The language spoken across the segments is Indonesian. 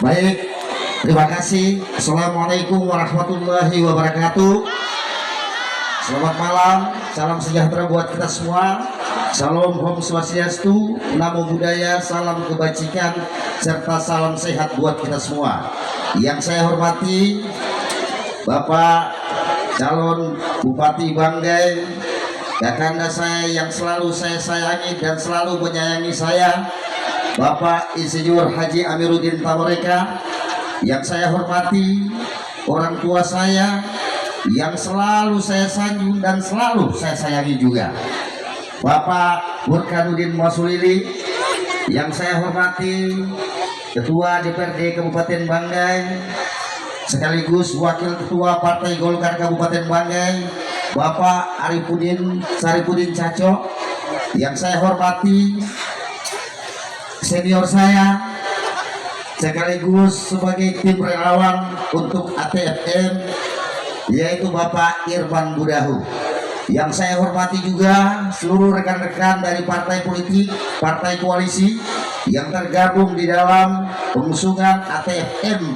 Baik, terima kasih. Assalamualaikum warahmatullahi wabarakatuh. Selamat malam, salam sejahtera buat kita semua. Salam Om Swastiastu, Namo Buddhaya, salam kebajikan, serta salam sehat buat kita semua. Yang saya hormati Bapak calon Bupati Banggai, kakanda saya yang selalu saya sayangi dan selalu menyayangi saya, Bapak Insinyur Haji Amiruddin Tamboreka. Yang saya hormati orang tua saya yang selalu saya sanjung dan selalu saya sayangi juga, Bapak Burhanuddin Masulili. Yang saya hormati Ketua DPRD Kabupaten Banggai sekaligus Wakil Ketua Partai Golkar Kabupaten Banggai, Bapak Arifudin Saripudin Cacok. Yang saya hormati senior saya sekaligus sebagai tim relawan untuk ATFM, yaitu Bapak Irfan Budahu. Yang saya hormati juga seluruh rekan-rekan dari partai politik, partai koalisi yang tergabung di dalam pengusungan ATFM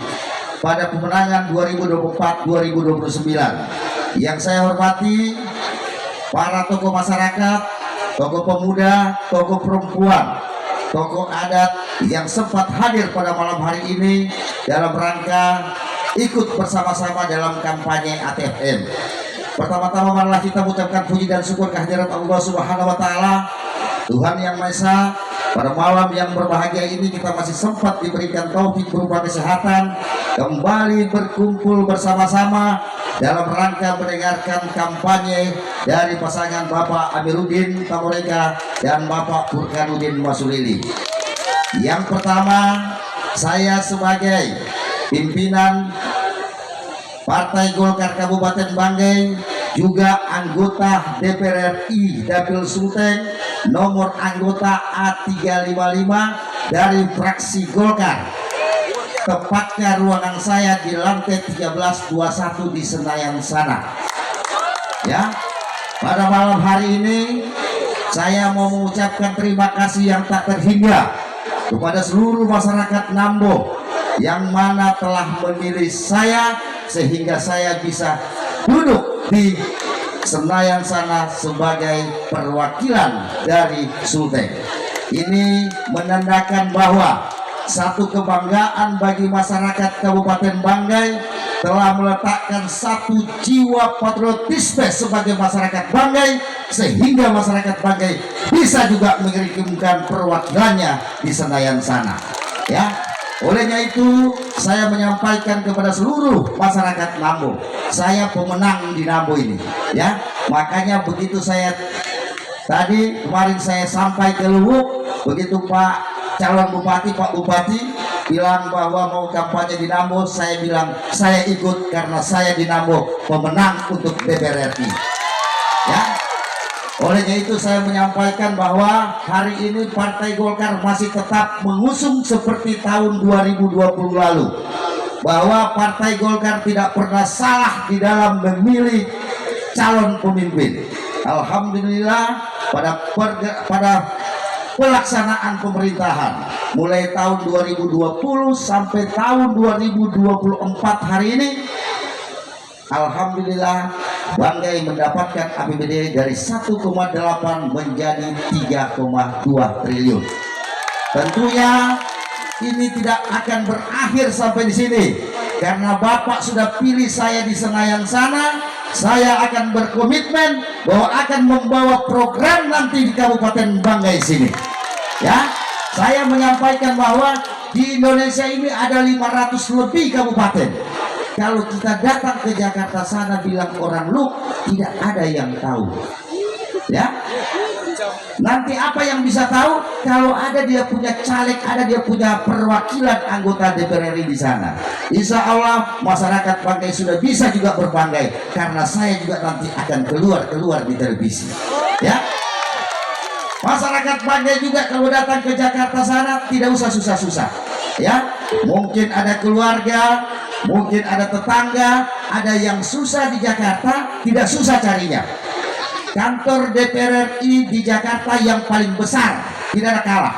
pada pemenangan 2024-2029. Yang saya hormati para tokoh masyarakat, tokoh pemuda, tokoh perempuan, tokoh adat yang sempat hadir pada malam hari ini dalam rangka ikut bersama-sama dalam kampanye ATFM. Pertama-tama marilah kita mengucapkan puji dan syukur kehadirat Allah Subhanahu wa taala, Tuhan yang Maha Esa. Pada malam yang berbahagia ini kita masih sempat diberikan taufik berupa kesehatan kembali berkumpul bersama-sama dalam rangka mendengarkan kampanye dari pasangan Bapak Amiruddin Tamboreka dan Bapak Burhanuddin Masulili. Yang pertama, saya sebagai pimpinan Partai Golkar Kabupaten Banggai, juga anggota DPR RI Dapil Sulteng, nomor anggota A355 dari fraksi Golkar. Tepatnya ruangan saya di lantai 1321 di Senayan sana. Ya, pada malam hari ini saya mau mengucapkan terima kasih yang tak terhingga kepada seluruh masyarakat Nambo yang mana telah memilih saya sehingga saya bisa duduk di Senayan sana sebagai perwakilan dari Sulteng. Ini menandakan bahwa satu kebanggaan bagi masyarakat Kabupaten Banggai telah meletakkan satu jiwa patriotisme sebagai masyarakat Banggai, sehingga masyarakat Banggai bisa juga mengirimkan perwakilannya di Senayan sana. Ya, olehnya itu saya menyampaikan kepada seluruh masyarakat Nambo, saya pemenang di Nambo ini. Ya, makanya begitu saya tadi kemarin saya sampai ke Luwuk, begitu Pak calon bupati, Pak Bupati bilang bahwa mau kampanye di Nambo, saya bilang saya ikut karena saya di Nambo pemenang untuk DPR RI. Ya, olehnya itu saya menyampaikan bahwa hari ini Partai Golkar masih tetap mengusung seperti tahun 2020 lalu, bahwa Partai Golkar tidak pernah salah di dalam memilih calon pemimpin. Alhamdulillah pada pelaksanaan pemerintahan mulai tahun 2020 sampai tahun 2024 hari ini, alhamdulillah Banggai mendapatkan APBD dari 1,8 menjadi 3,2 triliun. Tentunya ini tidak akan berakhir sampai di sini, karena Bapak sudah pilih saya di Senayan sana. Saya akan berkomitmen bahwa akan membawa program nanti di Kabupaten Banggai sini. Ya, saya menyampaikan bahwa di Indonesia ini ada 500 lebih kabupaten. Kalau kita datang ke Jakarta sana bilang orang lu, tidak ada yang tahu. Ya, nanti apa yang bisa tahu kalau ada dia punya caleg, ada dia punya perwakilan anggota DPR RI di sana. Insya Allah masyarakat Banggai sudah bisa juga berbanggai karena saya juga nanti akan keluar di televisi. Ya, masyarakat Banggai juga kalau datang ke Jakarta sana tidak usah susah-susah. Ya, mungkin ada keluarga, mungkin ada tetangga, ada yang susah di Jakarta, tidak susah carinya. Kantor DPR RI di Jakarta yang paling besar, tidak ada kalah.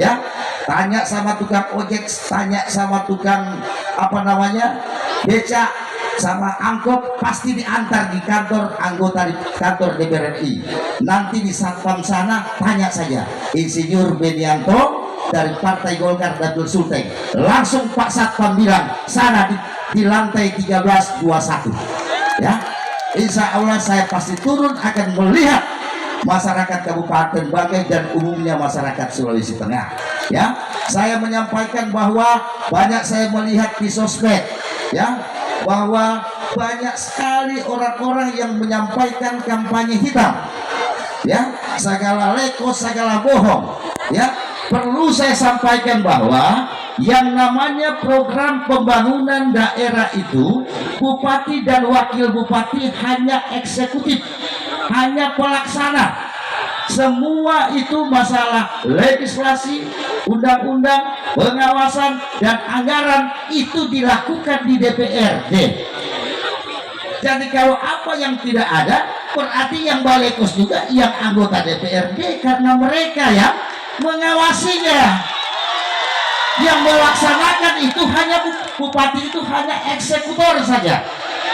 Ya, tanya sama tukang ojek, tanya sama tukang apa namanya becak, sama angkot, pasti diantar di kantor anggota di kantor DPR RI. Nanti di satpam sana tanya saja Insinyur Benianto dari Partai Golkar Datul Sulteng, langsung Pak Satpam bilang sana di lantai 1321 ya. Insya Allah saya pasti turun akan melihat masyarakat Kabupaten Banggai dan umumnya masyarakat Sulawesi Tengah ya. Saya menyampaikan bahwa banyak saya melihat di sosmed ya, bahwa banyak sekali orang-orang yang menyampaikan kampanye hitam ya, segala leko, segala bohong ya. Perlu saya sampaikan bahwa yang namanya program pembangunan daerah itu, bupati dan wakil bupati hanya eksekutif, hanya pelaksana. Semua itu masalah legislasi, undang-undang, pengawasan, dan anggaran itu dilakukan di DPRD. Jadi kalau apa yang tidak ada, berarti yang balekos juga yang anggota DPRD, karena mereka yang mengawasinya. Yang melaksanakan itu hanya bupati, itu hanya eksekutor saja,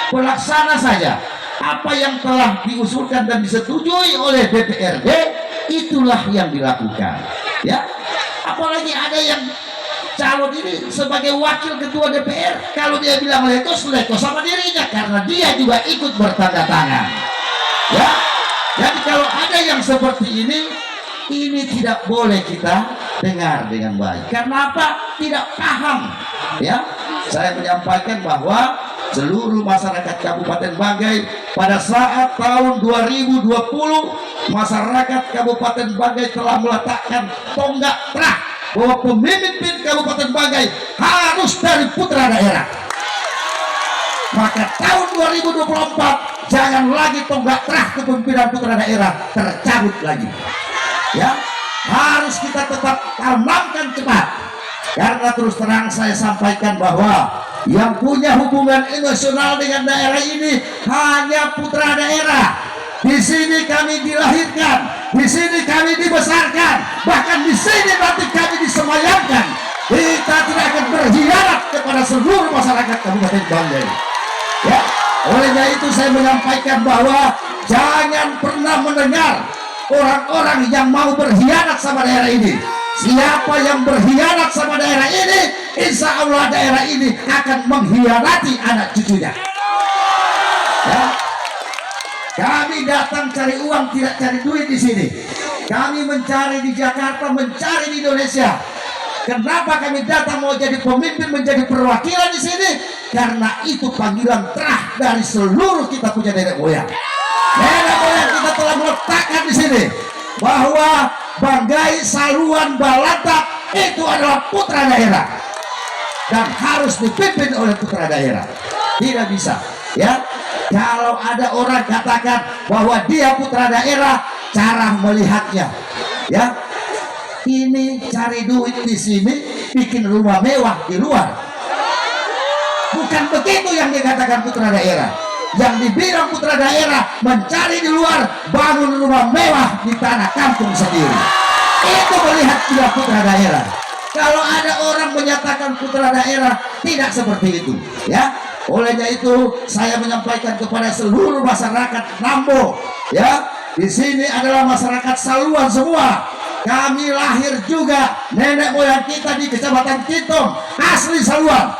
pelaksana saja. Apa yang telah diusulkan dan disetujui oleh DPRD, itulah yang dilakukan ya. Apalagi ada yang calon ini sebagai wakil ketua DPR, kalau dia bilang lekos sama dirinya, karena dia juga ikut bertanda tangan ya. Jadi kalau ada yang seperti ini tidak boleh kita dengar dengan baik. Karena apa? Tidak paham ya. Saya menyampaikan bahwa seluruh masyarakat Kabupaten Banggai pada saat tahun 2020, masyarakat Kabupaten Banggai telah meletakkan tonggak terah bahwa pemimpin Kabupaten Banggai harus dari putra daerah. Maka tahun 2024 jangan lagi tonggak terah kepemimpinan putra daerah tercabut lagi ya. Harus kita tetap tanamkan cepat, karena terus terang saya sampaikan bahwa yang punya hubungan emosional dengan daerah ini hanya putra daerah. Di sini kami dilahirkan, di sini kami dibesarkan, bahkan di sini nanti kami disemayamkan. Kita tidak akan berkhianat kepada seluruh masyarakat Kabupaten Banggai ya. Olehnya itu saya menyampaikan bahwa jangan pernah mendengar orang-orang yang mau berkhianat sama daerah ini. Siapa yang berkhianat sama daerah ini, insya Allah daerah ini akan mengkhianati anak cucunya ya. Kami datang cari uang, tidak cari duit di sini. Kami mencari di Jakarta, mencari di Indonesia. Kenapa kami datang mau jadi pemimpin, menjadi perwakilan di sini? Karena itu panggilan terah dari seluruh kita punya nenek moyang. Nenek moyang kita telah meletakkan di sini bahwa Banggai, Saluan, Balatak itu adalah putra daerah dan harus dipimpin oleh putra daerah. Tidak bisa ya. Kalau ada orang katakan bahwa dia putra daerah, cara melihatnya ya, ini cari duit di sini, bikin rumah mewah di luar. Bukan begitu yang dikatakan putra daerah. Yang dibilang putra daerah mencari di luar, bangun rumah mewah di tanah kampung sendiri. Itu melihat dia putra daerah. Kalau ada orang menyatakan putra daerah, tidak seperti itu ya. Olehnya itu saya menyampaikan kepada seluruh masyarakat Nambo ya, di sini adalah masyarakat Saluan semua. Kami lahir juga, nenek moyang kita di Kecamatan Kitong asli Saluan.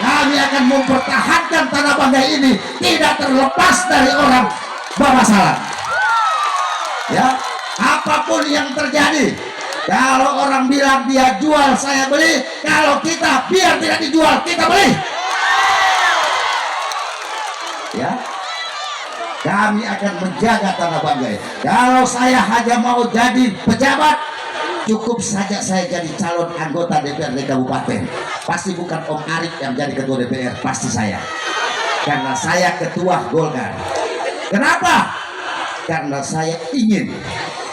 Kami akan mempertahankan tanah Banggai ini tidak terlepas dari orang Bamasalan ya. Apapun yang terjadi, kalau orang bilang dia jual, saya beli. Kalau kita biar tidak dijual, kita beli ya. Kami akan menjaga tanah Banggai. Kalau saya hanya mau jadi pejabat, cukup saja saya jadi calon anggota DPRD Kabupaten. Pasti bukan Om Arik yang jadi ketua DPR, pasti saya. Karena saya ketua Golkar. Kenapa? Karena saya ingin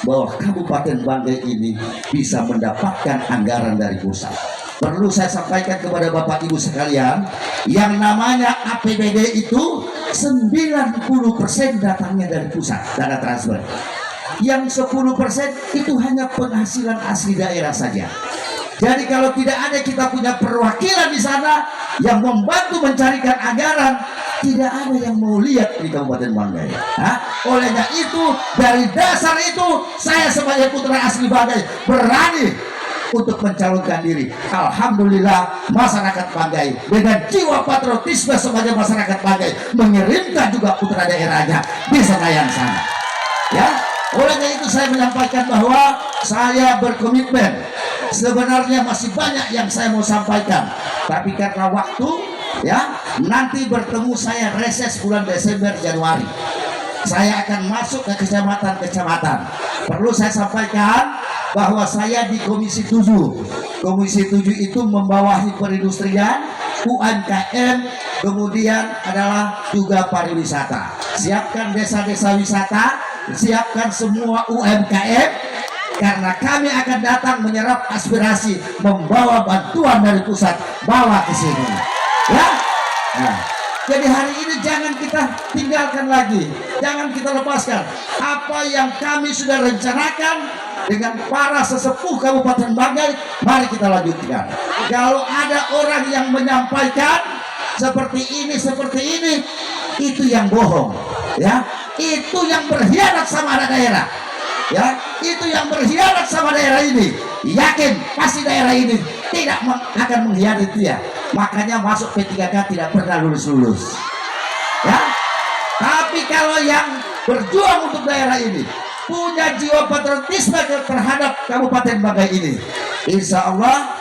bahwa Kabupaten Banggai ini bisa mendapatkan anggaran dari pusat. Perlu saya sampaikan kepada Bapak Ibu sekalian, yang namanya APBD itu 90% datangnya dari pusat, dana transfer. Yang 10% itu hanya penghasilan asli daerah saja. Jadi kalau tidak ada kita punya perwakilan di sana yang membantu mencarikan anggaran, tidak ada yang mau lihat di Kabupaten Banggai. Olehnya itu, dari dasar itu saya sebagai putra asli Banggai berani untuk mencalonkan diri. Alhamdulillah masyarakat Banggai dengan jiwa patriotisme sebagai masyarakat Banggai mengirimkan juga putra daerahnya di sana yang sana. Ya, olehnya itu saya menyampaikan bahwa saya berkomitmen. Sebenarnya masih banyak yang saya mau sampaikan, tapi karena waktu, ya, nanti bertemu saya reses bulan Desember Januari. Saya akan masuk ke kecamatan-kecamatan. Perlu saya sampaikan bahwa saya di Komisi 7. Komisi 7 itu membawahi perindustrian, UMKM, kemudian adalah juga pariwisata. Siapkan desa-desa wisata, siapkan semua UMKM, karena kami akan datang menyerap aspirasi, membawa bantuan dari pusat, bawa ke sini. Ya. Nah, jadi hari ini jangan kita tinggalkan lagi, jangan kita lepaskan apa yang kami sudah rencanakan dengan para sesepuh Kabupaten Banggai. Mari kita lanjutkan. Kalau ada orang yang menyampaikan seperti ini, itu yang bohong, ya, itu yang berkhianat sama daerah. Ya, itu yang berkhianat sama daerah ini. Yakin pasti daerah ini tidak akan mengkhianati dia. Makanya masuk P3K tidak pernah lulus. Ya, tapi kalau yang berjuang untuk daerah ini punya jiwa patriotisme terhadap Kabupaten Banggai ini, insya Allah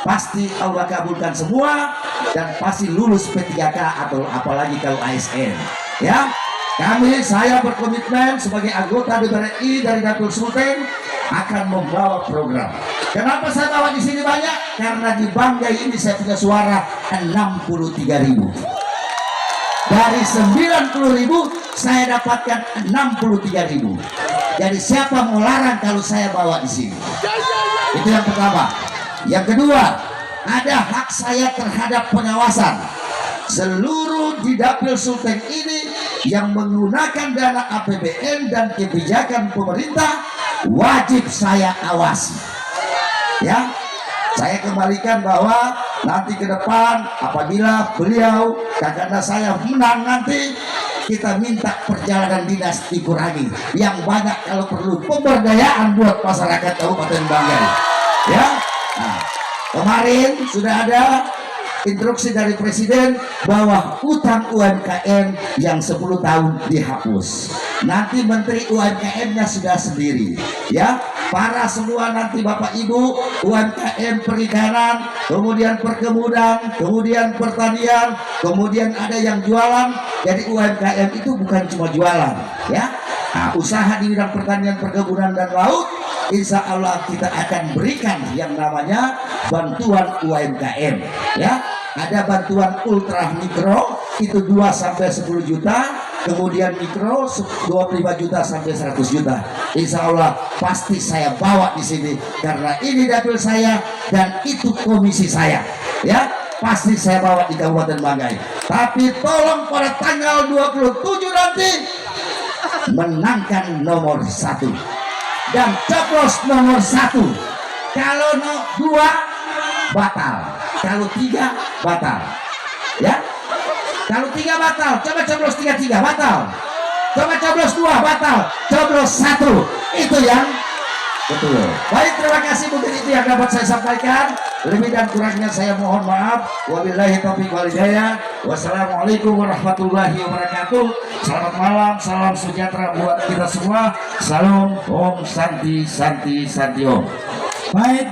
pasti Allah kabulkan semua dan pasti lulus P3K atau apalagi kalau ASN. Ya. Saya berkomitmen sebagai anggota DPR RI dari Datul Sultan akan membawa program. Kenapa saya bawa di sini banyak? Karena di Banggai ini saya punya suara 63.000. Dari 90.000 saya dapatkan 63.000. Jadi siapa mau larang kalau saya bawa di sini? Itu yang pertama. Yang kedua, ada hak saya terhadap pengawasan. Seluruh di Dapil Sultan ini yang menggunakan dana APBN dan kebijakan pemerintah wajib saya awasi. Ya, saya kembalikan bahwa nanti ke depan apabila beliau kakanda saya menang nanti, kita minta perjalanan dinas dikurangi. Yang banyak kalau perlu pemberdayaan buat masyarakat Kabupaten Banggai. Ya, nah, kemarin sudah ada instruksi dari Presiden bahwa utang UMKM yang 10 tahun dihapus. Nanti Menteri UMKM-nya sudah sendiri. Ya, para semua nanti Bapak Ibu UMKM perikanan, kemudian perkebunan, kemudian pertanian, kemudian ada yang jualan. Jadi UMKM itu bukan cuma jualan, ya. Nah, usaha di bidang pertanian, perkebunan dan laut, insya Allah kita akan berikan yang namanya bantuan UMKM. Ya, ada bantuan ultra mikro itu 2 sampai 10 juta, kemudian mikro 25 juta sampai 100 juta. Insya Allah pasti saya bawa di sini karena ini dapil saya dan itu komisi saya. Ya, pasti saya bawa di Kabupaten Banggai. Tapi tolong pada tanggal 27 nanti menangkan nomor 1 dan coblos nomor 1. Kalau 2 batal, kalau 3 batal. Ya, kalau 3 batal, coba coblos 3 batal, coba coblos 2 batal, coblos 1 itu yang betul. Baik, terima kasih, mungkin itu yang dapat saya sampaikan. Lebih dan kurangnya saya mohon maaf. Wabillahi taufiq wal hidayah. Wassalamualaikum warahmatullahi wabarakatuh. Selamat malam, salam sejahtera buat kita semua. Salam Om Santi Santi Santi Om. Baik.